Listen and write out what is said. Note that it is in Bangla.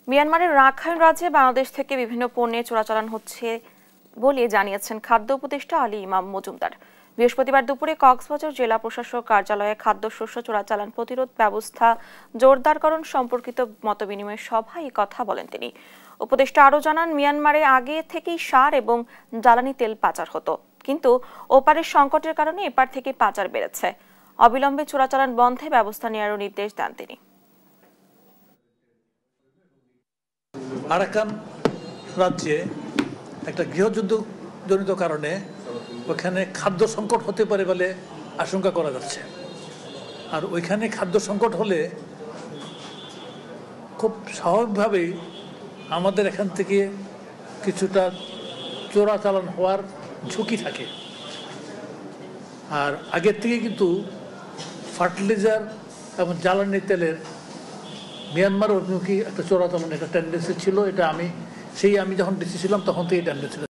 মিয়ানমারের রাখাইন রাজ্যে বাংলাদেশ থেকে বিভিন্ন পণ্যের চোরাচালান হচ্ছে বলে জানিয়েছেন খাদ্য উপদেষ্টা আলী ইমাম মজুমদার। বৃহস্পতিবার দুপুরে কক্সবাজার জেলা প্রশাসক কার্যালয়ে খাদ্যশস্য চোরাচালান প্রতিরোধ ব্যবস্থা জোরদারকরণ সম্পর্কিত মতবিনিময় সভায় এই কথা বলেন তিনি। উপদেষ্টা আরও জানান, মিয়ানমারে আগে থেকেই সার এবং জ্বালানি তেল পাচার হতো, কিন্তু ওপারের সংকটের কারণে এপার থেকে পাচার বেড়েছে। অবিলম্বে চোরাচালান বন্ধে ব্যবস্থা নেওয়ারও নির্দেশ দেন তিনি। আরাকান রাজ্যে একটা গৃহযুদ্ধ জনিত কারণে ওখানে খাদ্য সংকট হতে পারে বলে আশঙ্কা করা যাচ্ছে। আর ওইখানে খাদ্য সংকট হলে খুব স্বাভাবিকভাবেই আমাদের এখান থেকে কিছুটা চোরাচালান হওয়ার ঝুঁকি থাকে। আর আগের থেকে কিন্তু ফার্টিলাইজার এবং জ্বালানি তেলের মিয়ানমার অভিমুখী একটা চোরাচালান একটা টেন্ডেন্সি ছিল। এটা আমি যখন ডিসি ছিলাম তখন থেকে টেন্ডেন্সি ছিল।